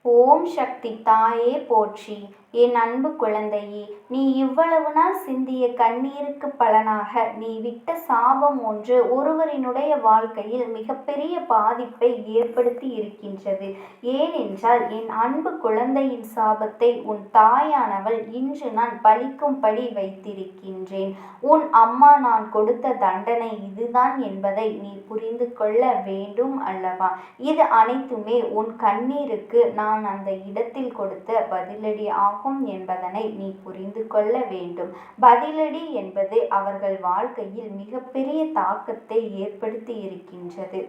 ஓம் சக்தி தாயே போற்றி. என் அன்பு குழந்தையே, நீ இவ்வளவு நாள் சிந்திய கண்ணீருக்கு பலனாக நீ விட்ட சாபம் ஒன்று ஒருவரினுடைய வாழ்க்கையில் மிகப்பெரிய பாதிப்பை ஏற்படுத்தி இருக்கின்றது. ஏனென்றால் என் அன்பு குழந்தையின் சாபத்தை உன் தாயானவள் இன்று நான் பழிக்கும்படி வைத்திருக்கின்றேன். உன் அம்மா நான் கொடுத்த தண்டனை இதுதான் என்பதை நீ புரிந்து கொள்ள வேண்டும் அல்லவா? இது அனைத்துமே உன் கண்ணீருக்கு நான் அந்த இடத்தில் கொடுத்த பதிலடி ஆகும் என்பதனை நீ புரிந்து கொள்ள வேண்டும். பதிலடி என்பது அவர்கள் வாழ்க்கையில் மிகப்பெரிய தாக்கத்தை ஏற்படுத்தி இருக்கின்றது.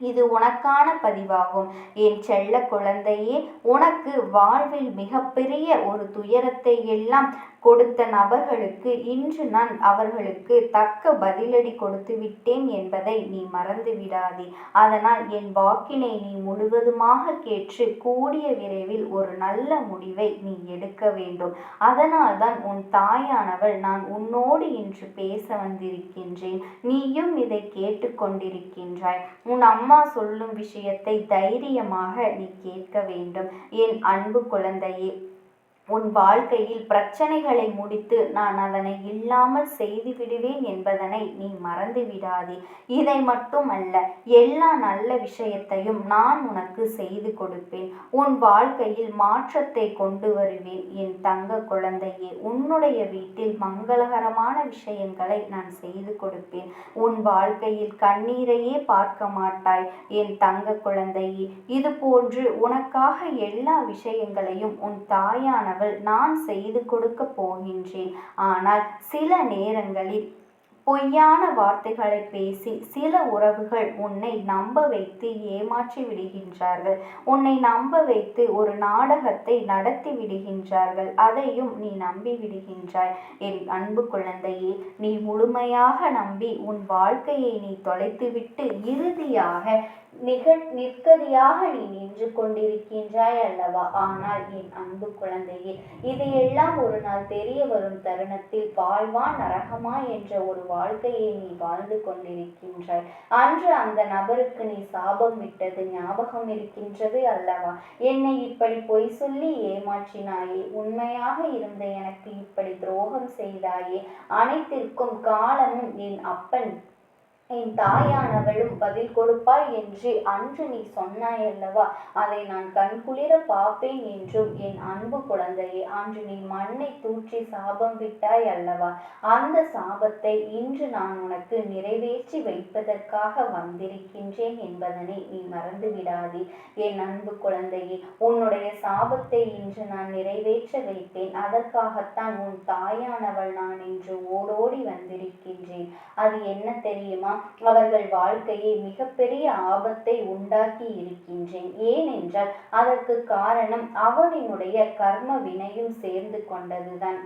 இது உனக்கான பதிவாகும். என் செல்ல குழந்தையே, உனக்கு வாழ்வில் மிகப்பெரிய ஒரு துயரத்தை எல்லாம் கொடுத்த நபர்களுக்கு இன்று நான் அவர்களுக்கு தக்க பதிலடி கொடுத்து விட்டேன் என்பதை நீ மறந்து விடாதே. அதனால் என் வாக்கினை நீ முழுவதுமாக கேட்டு கூடிய விரைவில் ஒரு நல்ல முடிவை நீ எடுக்க வேண்டும். அதனால்தான் உன் தாயானவள் நான் உன்னோடு இன்று பேச வந்திருக்கின்றேன். நீயும் இதை கேட்டுக்கொண்டிருக்கின்றாய். உன் அம்மா சொல்லும் விஷயத்தை தைரியமாக நீ கேட்க வேண்டும். என் அன்பு குழந்தையே, உன் வாழ்க்கையில் பிரச்சனைகளை முடித்து நான் அதனை இல்லாமல் செய்து விடுவேன் என்பதனை நீ மறந்து விடாதே. இதை மட்டுமல்ல, எல்லா நல்ல விஷயத்தையும் நான் உனக்கு செய்து கொடுப்பேன். உன் வாழ்க்கையில் மாற்றத்தை கொண்டு வருவேன். என் தங்க குழந்தையே, உன்னுடைய வீட்டில் மங்களகரமான விஷயங்களை நான் செய்து கொடுப்பேன். உன் வாழ்க்கையில் கண்ணீரையே பார்க்க மாட்டாய் என் தங்க குழந்தையே. இது போன்று உனக்காக எல்லா விஷயங்களையும் உன் தாயான நான் செய்து கொடுக்க போகின்றேன். ஆனால் சில நேரங்களில் பொய்யான வார்த்தைகளை பேசி சில உறவுகள் உன்னை நம்ப வைத்து ஏமாற்றி விடுகின்றார்கள். உன்னை நம்ப வைத்து ஒரு நாடகத்தை நடத்தி விடுகின்றார்கள். அதையும் நீ நம்பி விடுகின்றாய். என் அன்பு குழந்தையே, நீ முழுமையாக நம்பி உன் வாழ்க்கையை நீ தொலைத்துவிட்டு இறுதியாக நிற்கதியாக நீ நின்று கொண்டிருக்கின்றாய் அல்லவா? ஆனால் என் அன்பு குழந்தையே, இதையெல்லாம் ஒரு நாள் தெரிய வரும் தருணத்தில் வாழ்வா நரகமா என்ற ஒரு வாழ்க்கையை நீ வாழ்ந்து கொண்டிருக்கின்றாய். அன்று அந்த நபருக்கு நீ சாபம் விட்டது ஞாபகம் இருக்கின்றது அல்லவா? என்னை இப்படி பொய் சொல்லி ஏமாற்றினாயே, உண்மையாக இருந்த எனக்கு இப்படி துரோகம் செய்தாயே, அனைத்திற்கும் காலமும் என் அப்பன் என் தாயானவளும் பதில் கொடுப்பாய் என்று அன்று நீ சொன்னாய் அல்லவா? அதை நான் கண்குளிர பார்ப்பேன் என்றும் என் அன்பு குழந்தையே, அன்று நீ மண்ணை தூற்றி சாபம் விட்டாய் அல்லவா? அந்த சாபத்தை இன்று நான் உனக்கு நிறைவேற்றி வைப்பதற்காக வந்திருக்கின்றேன் என்பதனை நீ மறந்து விடாதே. என் அன்பு குழந்தையே, உன்னுடைய சாபத்தை இன்று நான் நிறைவேற்ற வைப்பேன். அதற்காகத்தான் உன் தாயானவள் நான் இன்று ஓடோடி வந்திருக்கின்றேன். அது என்ன தெரியுமா? அவர்கள் வாழ்க்கையை மிகப்பெரிய ஆபத்தை உண்டாக்கி இருக்கின்றேன். ஏனென்றால் அதற்கு காரணம் அவனினுடைய கர்ம வினையும் சேர்ந்து கொண்டதுதான்.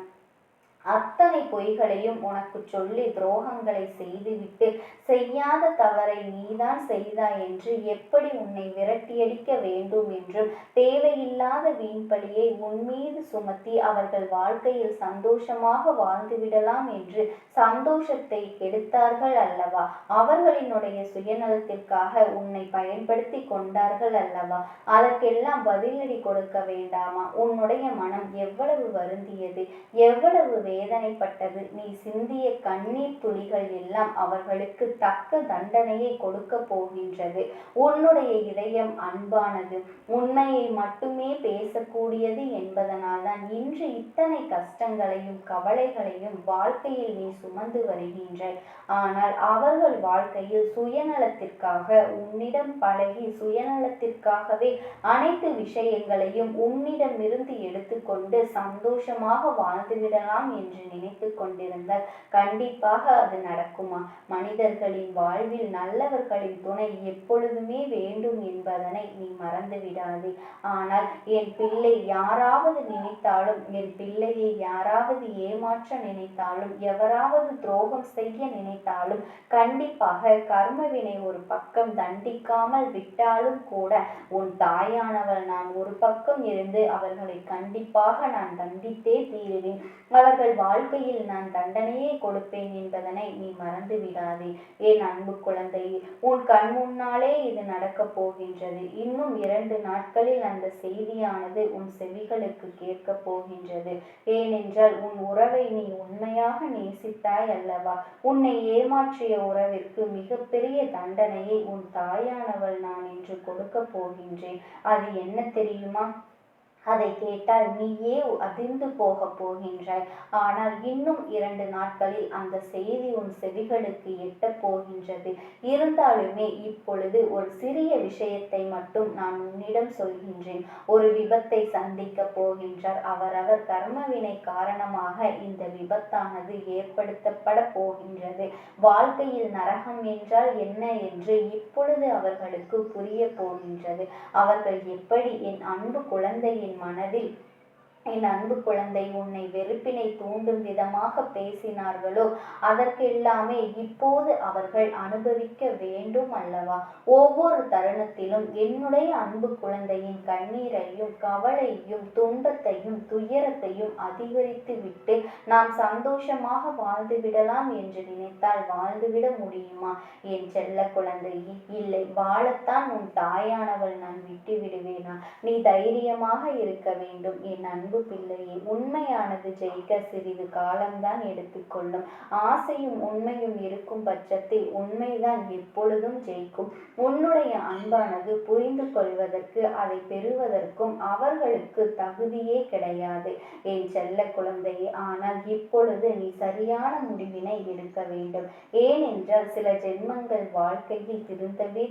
அத்தனை பொய்களையும் உனக்கு சொல்லி துரோகங்களை செய்துவிட்டு செய்யாத தவறை நீதான் செய்தாய் என்று எப்படி உன்னை விரட்டியடிக்க வேண்டும் என்றும் தேவையில்லாத வீண்பழியை உன் மீது சுமத்தி அவர்கள் வாழ்க்கையில் சந்தோஷமாக வாழ்ந்துவிடலாம் என்று சந்தோஷத்தை கெடுத்தார்கள் அல்லவா? அவர்களினுடைய சுயநலத்திற்காக உன்னை பயன்படுத்தி கொண்டார்கள் அல்லவா? அதற்கெல்லாம் பதிலடி கொடுக்க வேண்டாமா? உன்னுடைய மனம் எவ்வளவு வருந்தியது, எவ்வளவு வேதனைப்பட்டது. நீ சிந்திய கண்ணீர் துளிகள் எல்லாம் அவர்களுக்கு தக்க தண்டனையை கொடுக்க போகின்றது. உன்னுடைய இதயம் அன்பானது, உண்மையை மட்டுமே பேசக்கூடியது என்பதனால் தான் இன்று இத்தனை கஷ்டங்களையும் கவலைகளையும் வாழ்க்கையில் நீ சுமந்து வருகின்றாய். ஆனால் அவர்கள் வாழ்க்கையில் சுயநலத்திற்காக உன்னிடம் பழகி சுயநலத்திற்காகவே அனைத்து விஷயங்களையும் உன்னிடமிருந்து எடுத்துக்கொண்டு சந்தோஷமாக வாழ்ந்துவிடலாம் என்று நினைத்து கொண்டிருந்தால் கண்டிப்பாக அது நடக்குமா? மனிதர்களின் வாழ்வில் நல்லவர்களின் துணை எப்பொழுதுமே வேண்டும் என்பதனை நீ மறந்து விடாதே. ஆனால் என் பிள்ளை யாராவது நினைத்தாலும், என் பிள்ளையை யாராவது ஏமாற்ற நினைத்தாலும், எவராவது துரோகம் செய்ய நினைத்தாலும் கண்டிப்பாக கர்மவினை ஒரு பக்கம் தண்டிக்காமல் விட்டாலும் கூட உன் தாயானவள் நான் ஒரு பக்கம் இருந்து அவர்களை கண்டிப்பாக நான் தண்டித்தே தீருவேன். அவர்கள் அவர்கள் வாழ்க்கையில் நான் தண்டனையே கொடுப்பேன் என்பதனை நீ மறந்து விடாதே. என் அன்பு குழந்தையே, உன் கண் முன்னாலே இது நடக்கப் போகின்றது. இன்னும் 2 நாட்களில் அந்த செய்தியானது உன் செவிகளுக்கு கேட்கப் போகின்றது. ஏனென்றால் உன் உறவை நீ உண்மையாக நேசித்தாய் அல்லவா? உன்னை ஏமாற்றிய உறவிற்கு மிகப்பெரிய தண்டனையை உன் தாயானவள் நான் இன்று கொடுக்கப் போகின்றேன். அது என்ன தெரியுமா? அதை கேட்டால் நீயே அதிர்ந்து போகப் போகின்றாய். ஆனால் இன்னும் 2 நாட்களில் அந்த செய்தி உன் செவிகளுக்கு எட்டப் போகின்றது. இருந்தாலுமே இப்பொழுது ஒரு சிறிய விஷயத்தை மட்டும் நான் உன்னிடம் சொல்கின்றேன். ஒரு விபத்தை சந்திக்க போகின்றார். அவரவர் கர்மவினை காரணமாக இந்த விபத்தானது ஏற்படுத்தப்பட போகின்றது. வாழ்க்கையில் நரகம் என்றால் என்ன என்று இப்பொழுது அவர்களுக்கு புரிய போகின்றது. அவர்கள் எப்படி என் அன்பு குழந்தையின் மனதில் என் அன்பு குழந்தை உன்னை வெறுப்பினை தூண்டும் விதமாக பேசினார்களோ அதற்கெல்லாமே இப்போது அவர்கள் அனுபவிக்க வேண்டும் அல்லவா? ஒவ்வொரு தருணத்திலும் என்னுடைய அன்பு குழந்தையின் கண்ணீரையும் கவலையும் துன்பத்தையும் துயரத்தையும் அதிகரித்து விட்டு நாம் சந்தோஷமாக வாழ்ந்துவிடலாம் என்று நினைத்தால் வாழ்ந்துவிட முடியுமா என் செல்ல குழந்தையே? இல்லை, வாழத்தான் உன் தாயானவள் நான் விட்டு விடுவேனா? நீ தைரியமாக இருக்க வேண்டும் என் அன்பு பிள்ளையே. உண்மையானது ஜெயிக்க சிறிது காலம்தான் எடுத்துக்கொள்ளும். ஆசையும் உண்மையும் இருக்கும் பட்சத்தில் உண்மைதான் எப்பொழுதும் ஜெயிக்கும். உன்னுடைய அன்பானது புரிந்து கொள்வதற்கு அதை பெறுவதற்கும் அவர்களுக்கு தகுதியே கிடையாது என் செல்ல குழந்தையே. ஆனால் இப்பொழுது நீ சரியான முடிவினை எடுக்க வேண்டும். ஏனென்றால் சில ஜென்மங்கள் வாழ்க்கையில்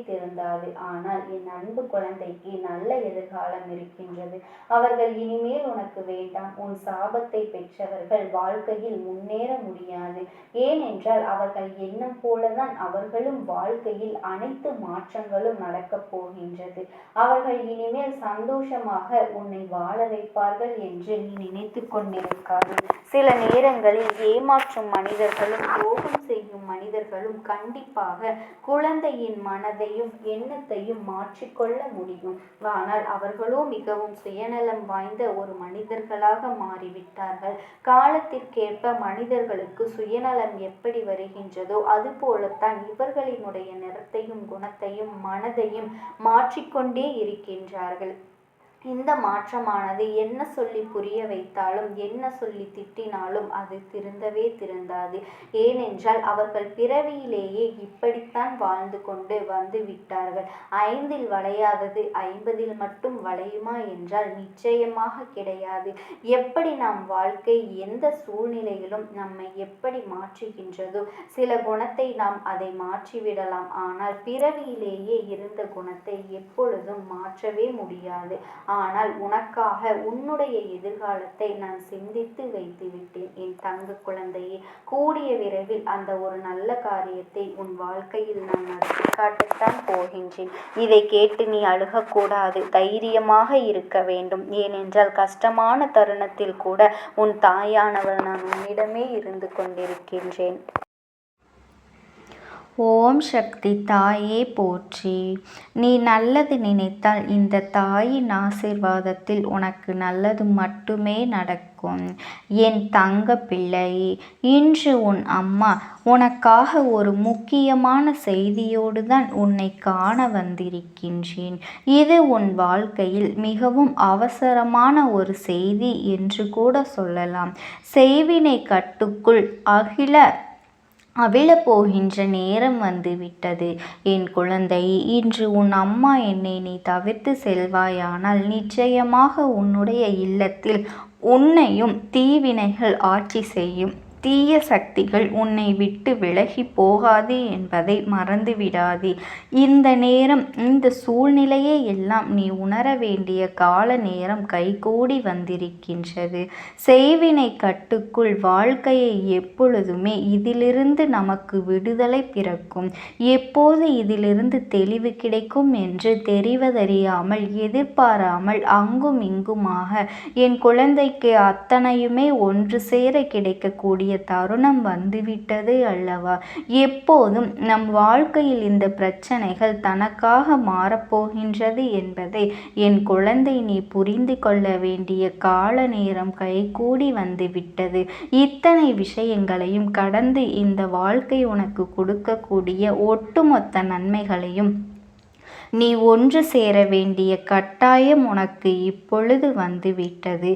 திருந்தாது. ஆனால் என் அன்பு குழந்தைக்கு நல்ல எதிர்காலம் இருக்கின்றது. அவர்கள் இனிமேல் உனக்கு வேண்டாம். உன் சாபத்தை பெற்றவர்கள் வாழ்க்கையில் முன்னேற முடியாது. ஏனென்றால் அவர்கள் எண்ணம் போலதான் அவர்களும் வாழ்க்கையில் அனைத்து மாற்றங்களும் நடக்கப் போகின்றது. அவர்கள் இனிமேல் சந்தோஷமாக உன்னை வாழ வைப்பார்கள் என்று நீ நினைத்து கொண்டிருக்காது. சில நேரங்களில் ஏமாற்றும் மனிதர்களும் துரோகம் செய்யும் மனிதர்களும் கண்டிப்பாக குழந்தையின் மனதையும் எண்ணத்தையும் மாற்றிக்கொள்ள முடியும். ஆனால் அவர்களோ மிகவும் சுயநலம் வாய்ந்த ஒரு மனிதர்களாக மாறிவிட்டார்கள். காலத்திற்கேற்ப மனிதர்களுக்கு சுயநலம் எப்படி வருகின்றதோ அதுபோலத்தான் இவர்களினுடைய நிறத்தையும் குணத்தையும் மனதையும் மாற்றிக்கொண்டே இருக்கின்றார்கள். இந்த மாற்றமானது என்ன சொல்லி புரிய வைத்தாலும் என்ன சொல்லி திட்டினாலும் அது திருந்தாது. ஏனென்றால் அவர்கள் பிறவியிலேயே இப்படித்தான் வாழ்ந்து கொண்டு வந்து விட்டார்கள். 5இல் வளையாதது 50இல் மட்டும் வளையுமா என்றால் நிச்சயமாக கிடையாது. எப்படி நாம் வாழ்க்கை எந்த சூழ்நிலையிலும் நம்மை எப்படி மாற்றுகின்றதோ சில குணத்தை நாம் அதை மாற்றிவிடலாம். ஆனால் பிறவியிலேயே இருந்த குணத்தை எப்பொழுதும் மாற்றவே முடியாது. ஆனால் உனக்காக உன்னுடைய எதிர்காலத்தை நான் சிந்தித்து வைத்து விட்டேன் என் தங்க குழந்தையே. கூடிய விரைவில் அந்த ஒரு நல்ல காரியத்தை உன் வாழ்க்கையில் நான் நடத்தி காட்டத்தான் போகின்றேன். இதை கேட்டு நீ அழுகக்கூடாது, தைரியமாக இருக்க வேண்டும். ஏனென்றால் கஷ்டமான தருணத்தில் கூட உன் தாயானவள் நான் உன்னிடமே இருந்து கொண்டிருக்கின்றேன். ஓம் சக்தி தாயே போற்றி. நீ நல்லது நினைத்தால் இந்த தாயின் ஆசீர்வாதத்தில் உனக்கு நல்லது மட்டுமே நடக்கும். என் தங்க பிள்ளையே, இன்று உன் அம்மா உனக்காக ஒரு முக்கியமான செய்தியோடு தான் உன்னை காண வந்திருக்கின்றேன். இது உன் வாழ்க்கையில் மிகவும் அவசரமான ஒரு செய்தி என்று கூட சொல்லலாம். செய்வினை கட்டுக்குள் அவிழப்போகின்ற நேரம் வந்துவிட்டது என் குழந்தை. இன்று உன் அம்மா என்னை நீ தவிர்த்து செல்வாயானால் நிச்சயமாக உன்னுடைய இல்லத்தில் உன்னையும் தீவினைகள் ஆட்சி செய்யும். தீய சக்திகள் உன்னை விட்டு விலகி போகாது என்பதை மறந்துவிடாதே. இந்த நேரம் இந்த சூழ்நிலையை எல்லாம் நீ உணர வேண்டிய கால நேரம் கைகூடி வந்திருக்கின்றது. செய்வினை கட்டுக்குள் வாழ்க்கையை எப்பொழுதுமே இதிலிருந்து நமக்கு விடுதலை பிறக்கும். எப்போது இதிலிருந்து தெளிவு கிடைக்கும் என்று தெரிவதறியாமல் எதிர்பாராமல் அங்கும் இங்குமாக என் குழந்தைக்கு அத்தனையுமே ஒன்று சேர கிடைக்கக்கூடிய தருணம் வந்துவிட்டது அல்லவா? எப்போதும் நம் வாழ்க்கையில் இந்த பிரச்சனைகள் தனக்காக மாறப்போகின்றது என்பதை என் குழந்தை நீ புரிந்து கொள்ள வேண்டிய கால நேரம் கைகூடி வந்துவிட்டது. இத்தனை விஷயங்களையும் கடந்து இந்த வாழ்க்கை உனக்கு கொடுக்கக்கூடிய ஒட்டுமொத்த நன்மைகளையும் நீ ஒன்று சேர வேண்டிய கட்டாயம் உனக்கு இப்பொழுது வந்துவிட்டது.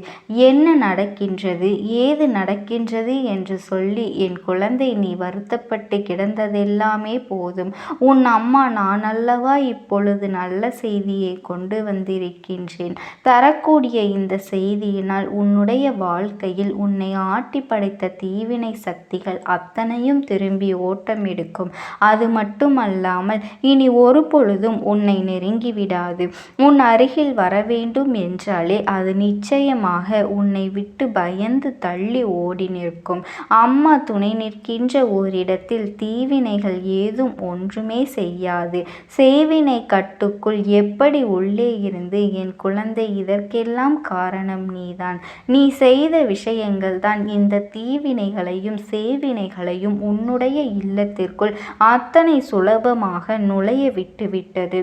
என்ன நடக்கின்றது, ஏது நடக்கின்றது என்று சொல்லி என் குழந்தை நீ வருத்தப்பட்டு கிடந்ததெல்லாமே போதும். உன் அம்மா நான் அல்லவா இப்பொழுது நல்ல செய்தியை கொண்டு வந்திருக்கின்றேன். தரக்கூடிய இந்த செய்தியினால் உன்னுடைய வாழ்க்கையில் உன்னை ஆட்டி படைத்த தீவினை சக்திகள் அத்தனையும் திரும்பி ஓட்டமெடுக்கும். அது மட்டுமல்லாமல் இனி ஒரு பொழுதும் உன்னை நெருங்கிவிடாது. உன் அருகில் வரவேண்டும் என்றாலே அது நிச்சயமாக உன்னை விட்டு பயந்து தள்ளி ஓடி நிற்கும். அம்மா துணை நிற்கின்ற ஓரிடத்தில் தீவினைகள் ஏதும் ஒன்றுமே செய்யாது. செய்வினை கட்டுக்குள் எப்படி உள்ளே இருந்து என் குழந்தை இதற்கெல்லாம் காரணம் நீதான். நீ செய்த விஷயங்கள் தான் இந்த தீவினைகளையும் சேவினைகளையும் உன்னுடைய இல்லத்திற்குள் அத்தனை சுலபமாக நுழைய விட்டுவிட்டது.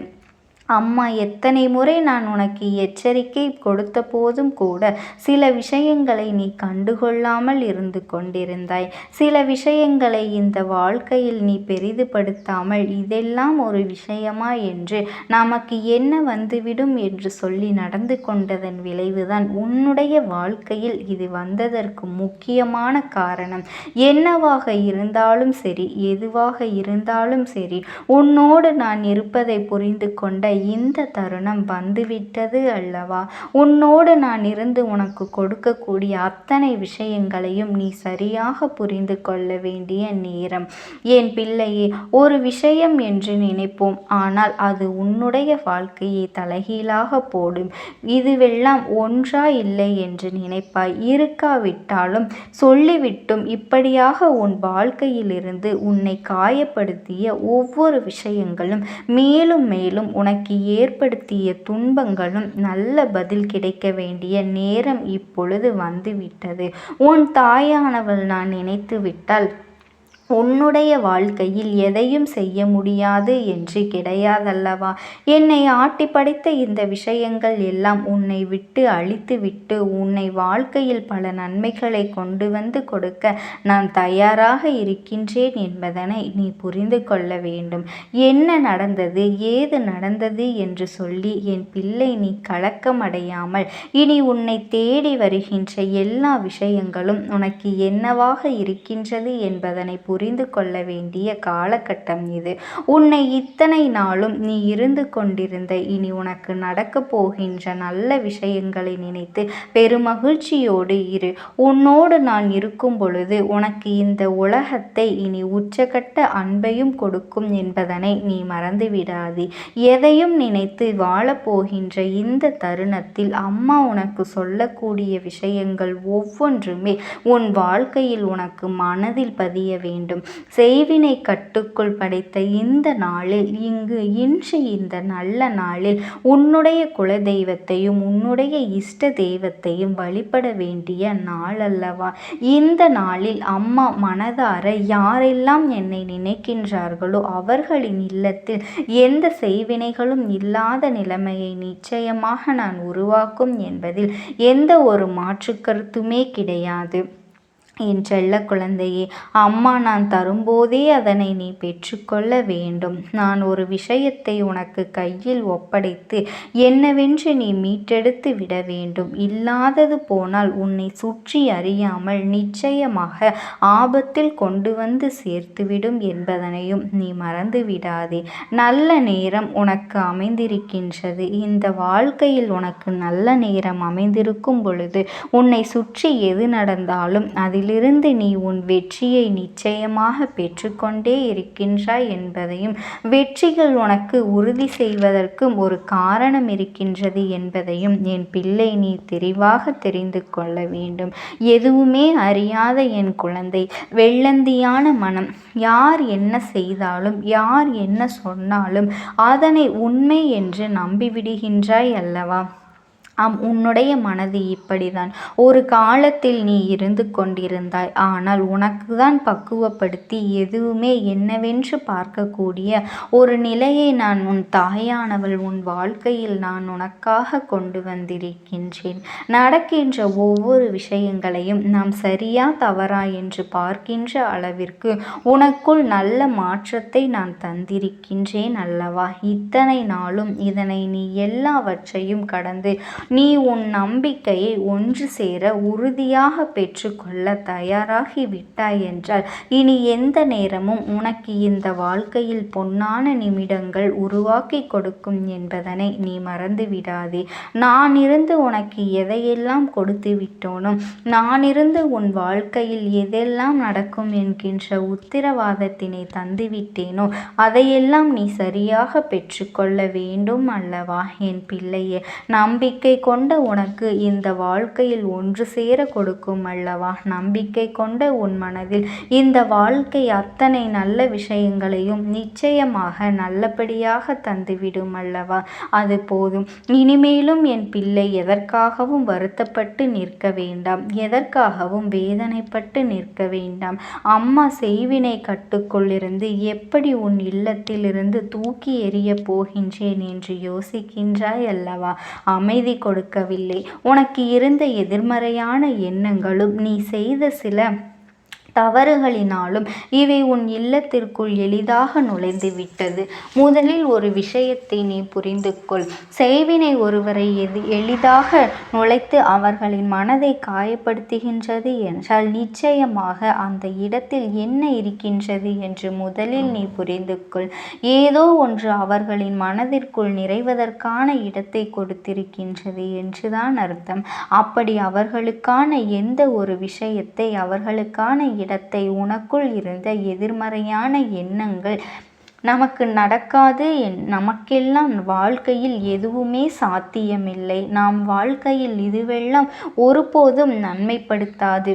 அம்மா எத்தனை முறை நான் உனக்கு எச்சரிக்கை கொடுத்த போதும் கூட சில விஷயங்களை நீ கண்டுகொள்ளாமல் இருந்து கொண்டிருந்தாய். சில விஷயங்களை இந்த வாழ்க்கையில் நீ பெரிதுபடுத்தாமல் இதெல்லாம் ஒரு விஷயமா என்று நமக்கு என்ன வந்துவிடும் என்று சொல்லி நடந்து கொண்டதன் விளைவுதான் உன்னுடைய வாழ்க்கையில் இது வந்ததற்கு முக்கியமான காரணம். என்னவாக இருந்தாலும் சரி, எதுவாக இருந்தாலும் சரி, உன்னோடு நான் இருப்பதை புரிந்து கொண்ட இந்த தருணம் வந்துவிட்டது அல்லவா? உன்னோடு நான் இருந்து உனக்கு கொடுக்கக்கூடிய அத்தனை விஷயங்களையும் நீ சரியாக புரிந்து கொள்ள வேண்டிய நேரம். என் பிள்ளையே, ஒரு விஷயம் என்று நினைப்போம், ஆனால் அது உன்னுடைய வாழ்க்கையை தலைகீழாக போடும். இதுவெல்லாம் ஒன்றா இல்லை என்று நினைப்பாய். இருக்காவிட்டாலும் சொல்லிவிட்டும் இப்படியாக உன் வாழ்க்கையிலிருந்து உன்னை காயப்படுத்திய ஒவ்வொரு விஷயங்களும் மேலும் மேலும் உனக்கு ஏற்படுத்திய துன்பங்களும் நல்ல பதில் கிடைக்க வேண்டிய நேரம் இப்பொழுது வந்துவிட்டது. உன் தாயானவள் நான் நினைத்து விட்டால் உன்னுடைய வாழ்க்கையில் எதையும் செய்ய முடியாது என்று கிடையாதல்லவா? என்னை ஆட்டி படைத்த இந்த விஷயங்கள் எல்லாம் உன்னை விட்டு அழித்து விட்டு உன்னை வாழ்க்கையில் பல நன்மைகளை கொண்டு வந்து கொடுக்க நான் தயாராக இருக்கின்றேன் என்பதனை நீ புரிந்து கொள்ள வேண்டும். என்ன நடந்தது, ஏது நடந்தது என்று சொல்லி என் பிள்ளை நீ கலக்கமடையாமல் இனி உன்னை தேடி வருகின்ற எல்லா விஷயங்களும் உனக்கு என்னவாக இருக்கின்றது என்பதனை புரிந்து கொள்ள வேண்டிய காலகட்டம் இது. உன்னை இத்தனை நாளும் நீ இருந்து கொண்டிருந்த இனி உனக்கு நடக்க போகின்ற நல்ல விஷயங்களை நினைத்து பெருமகிழ்ச்சியோடு இரு. உன்னோடு நான் இருக்கும் பொழுது உனக்கு இந்த உலகத்தை இனி உச்சகட்ட அன்பையும் கொடுக்கும் என்பதனை நீ மறந்துவிடாதே. எதையும் நினைத்து வாழப்போகின்ற இந்த தருணத்தில் அம்மா உனக்கு சொல்லக்கூடிய விஷயங்கள் ஒவ்வொன்றுமே உன் வாழ்க்கையில் உனக்கு மனதில் பதிய வேண்டும். செய்வினை கட்டுக்குள் படைத்த இந்த நாளில் இன்று இந்த நல்ல நாளில் உன்னுடைய குலதெய்வத்தையும் உன்னுடைய இஷ்ட தெய்வத்தையும் வழிபட வேண்டிய நாள் அல்லவா? இந்த நாளில் அம்மா மனதார யாரெல்லாம் என்னை நினைக்கின்றார்களோ அவர்களின் இல்லத்தில் எந்த செய்வினைகளும் இல்லாத நிலைமையை நிச்சயமாக நான் உருவாக்கும் என்பதில் எந்த ஒரு மாற்று கருத்துமே கிடையாது. என் செல்ல குழந்தையே, அம்மா நான் தரும்போதே அதனை நீ பெற்றுக்கொள்ள வேண்டும். நான் ஒரு விஷயத்தை உனக்கு கையில் ஒப்படைத்து என்னவென்று நீ மீட்டெடுத்து விட வேண்டும். இல்லாதது போனால் உன்னை சுற்றி அறியாமல் நிச்சயமாக ஆபத்தில் கொண்டு வந்து சேர்த்துவிடும் என்பதனையும் நீ மறந்து விடாதே. நல்ல நேரம் உனக்கு அமைந்திருக்கின்றது. இந்த வாழ்க்கையில் உனக்கு நல்ல நேரம் அமைந்திருக்கும் பொழுது உன்னை சுற்றி எது நடந்தாலும் அதிலிருந்து நீ உன் வெற்றியை நிச்சயமாக பெற்றுக்கொண்டே இருக்கின்றாய் என்பதையும் வெற்றிகள் உனக்கு உறுதி செய்வதற்கும் ஒரு காரணம் இருக்கின்றது என்பதையும் என் பிள்ளை நீ தெளிவாக தெரிந்து கொள்ள வேண்டும். எதுவுமே அறியாத என் குழந்தை, வெள்ளந்தியான மனம், யார் என்ன செய்தாலும் யார் என்ன சொன்னாலும் அதனை உண்மை என்று நம்பிவிடுகின்றாய் அல்லவா? உன்னுடைய மனது இப்படிதான். ஒரு காலத்தில் நீ இருந்து கொண்டிருந்தாய். ஆனால் உனக்கு தான் பக்குவப்படுத்தி எதுவுமே என்னவென்று பார்க்கக்கூடிய ஒரு நிலையை நான் உன் தாயானவள் உன் வாழ்க்கையில் நான் உனக்காக கொண்டு வந்திருக்கின்றேன். நடக்கின்ற ஒவ்வொரு விஷயங்களையும் நாம் சரியா தவறா என்று பார்க்கின்ற அளவிற்கு உனக்குள் நல்ல மாற்றத்தை நான் தந்திருக்கின்றேன் அல்லவா? இத்தனை நாளும் இதனை நீ எல்லாவற்றையும் கடந்து நீ உன் நம்பிக்கையை ஒன்று சேர உறுதியாக பெற்றுக்கொள்ள தயாராகி விட்டாய் என்றால் இனி எந்த நேரமும் உனக்கு இந்த வாழ்க்கையில் பொன்னான நிமிடங்கள் உருவாக்கி கொடுக்கும் என்பதனை நீ மறந்து விடாதே. நான் இருந்து உனக்கு எதையெல்லாம் கொடுத்து விட்டோனோ, நான் இருந்து உன் வாழ்க்கையில் எதெல்லாம் நடக்கும் என்கின்ற உத்திரவாதத்தினை தந்துவிட்டேனோ அதையெல்லாம் நீ சரியாக பெற்றுக்கொள்ள வேண்டும் அல்லவா என் பிள்ளையே? நம்பிக்கை கொண்ட உனக்கு இந்த வாழ்க்கையில் ஒன்று சேர கொடுக்கும் அல்லவா? நம்பிக்கை கொண்ட உன் மனதில் இந்த வாழ்க்கை அத்தனை நல்ல விஷயங்களையும் நிச்சயமாக நல்லபடியாக தந்துவிடும் அல்லவா? அது போதும். இனிமேலும் என் பிள்ளை எதற்காகவும் வருத்தப்பட்டு நிற்க வேண்டாம், எதற்காகவும் வேதனைப்பட்டு நிற்க வேண்டாம். அம்மா செய்வினை கட்டுக்குள்ளிருந்து எப்படி உன் இல்லத்திலிருந்து தூக்கி எறிய போகின்றேன் என்று யோசிக்கின்றாய் அல்லவா? அமைதி கொடுக்கவில்லை. உனக்கு இருந்த எதிர்மறையான எண்ணங்களும் நீ செய்த சில தவறுகளினாலும் இவை உன் இல்லத்திற்குள் எளிதாக நுழைந்து விட்டது. முதலில் ஒரு விஷயத்தை நீ புரிந்து கொள். செய்வினை ஒருவரை எளிதாக நுழைத்து அவர்களின் மனதை காயப்படுத்துகின்றது என்றால் நிச்சயமாக அந்த இடத்தில் என்ன இருக்கின்றது என்று முதலில் நீ புரிந்து கொள். ஏதோ ஒன்று அவர்களின் மனதிற்குள் நிறைவதற்கான இடத்தை கொடுத்திருக்கின்றது என்றுதான் அர்த்தம். அப்படி அவர்களுக்கான எந்த ஒரு விஷயத்தை அவர்களுக்கான இடத்தை உனக்குள் இருந்த எதிர்மறையான எண்ணங்கள் நமக்கு நடக்காது, நமக்கெல்லாம் வாழ்க்கையில் எதுவுமே சாத்தியமில்லை, நாம் வாழ்க்கையில் இதுவெல்லாம் ஒருபோதும் நன்மைப்படுத்தாது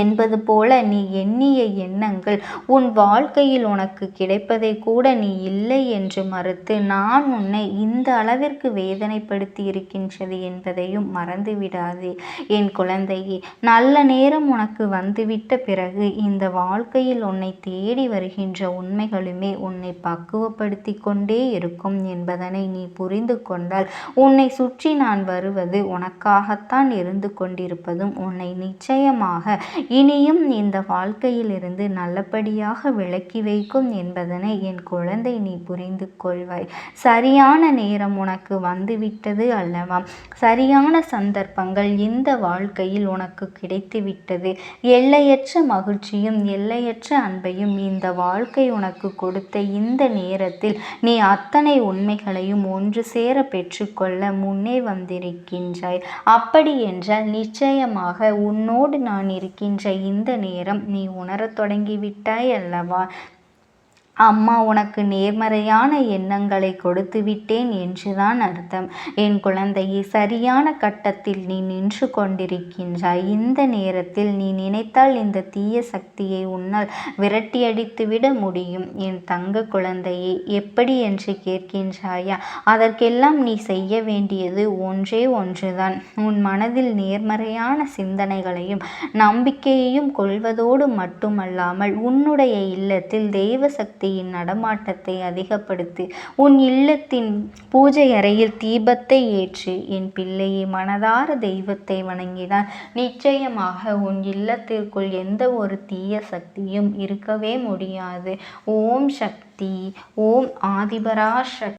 என்பது போல நீ எண்ணிய எண்ணங்கள் உன் வாழ்க்கையில் உனக்கு கிடைப்பதை கூட நீ இல்லை என்று மறுத்து நான் உன்னை இந்த அளவிற்கு வேதனைப்படுத்தி இருக்கின்றது என்பதையும் மறந்துவிடாதே என் குழந்தையே. நல்ல நேரம் உனக்கு வந்துவிட்ட பிறகு இந்த வாழ்க்கையில் உன்னை தேடி வருகின்ற உண்மைகளுமே உன்னை பக்குவப்படுத்தி கொண்டே இருக்கும் என்பதனை நீ புரிந்து கொண்டால் உன்னை சுற்றி நான் வருவது உனக்காகத்தான் இருந்து கொண்டிருப்பதும் உன்னை நிச்சயமாக இனியும் இந்த வாழ்க்கையிலிருந்து நல்லபடியாக விலக்கி வைக்கும் என்பதனை என் குழந்தை நீ புரிந்து கொள்வாய். சரியான நேரம் உனக்கு வந்துவிட்டது அல்லவா? சரியான சந்தர்ப்பங்கள் இந்த வாழ்க்கையில் உனக்கு கிடைத்துவிட்டது. எல்லையற்ற மகிழ்ச்சியும் எல்லையற்ற அன்பையும் இந்த வாழ்க்கை உனக்கு கொடுத்த இந்த நேரத்தில் நீ அத்தனை உண்மைகளையும் ஒன்று சேர பெற்றுக்கொள்ள முன்னே வந்திருக்கின்றாய். அப்படி என்றால் நிச்சயமாக உன்னோடு நான் இருக்கின்ற இந்த நேரம் நீ உணரத் தொடங்கிவிட்டாய் அல்லவா? அம்மா உனக்கு நேர்மறையான எண்ணங்களை கொடுத்து விட்டேன் என்றுதான் அர்த்தம். என் குழந்தையை சரியான கட்டத்தில் நீ நின்று கொண்டிருக்கின்றாய். இந்த நேரத்தில் நீ நினைத்தால் இந்த தீய சக்தியை உன்னால் விரட்டியடித்துவிட முடியும். என் தங்க குழந்தையை எப்படி என்று கேட்கின்றாயா? அதற்கெல்லாம் நீ செய்ய வேண்டியது ஒன்றே ஒன்றுதான். உன் மனதில் நேர்மறையான சிந்தனைகளையும் நம்பிக்கையையும் கொள்வதோடு மட்டுமல்லாமல் உன்னுடைய இல்லத்தில் தெய்வ சக்தி நடமாட்டத்தை அதிகப்படுத்தி உன் இல்லத்தின் பூஜை அறையில் தீபத்தை ஏற்று என் பிள்ளையை மனதார தெய்வத்தை வணங்கினால் நிச்சயமாக உன் இல்லத்திற்குள் எந்த ஒரு தீய சக்தியும் இருக்கவே முடியாது. ஓம் சக்தி, ஓம் ஆதிபராசக்தி.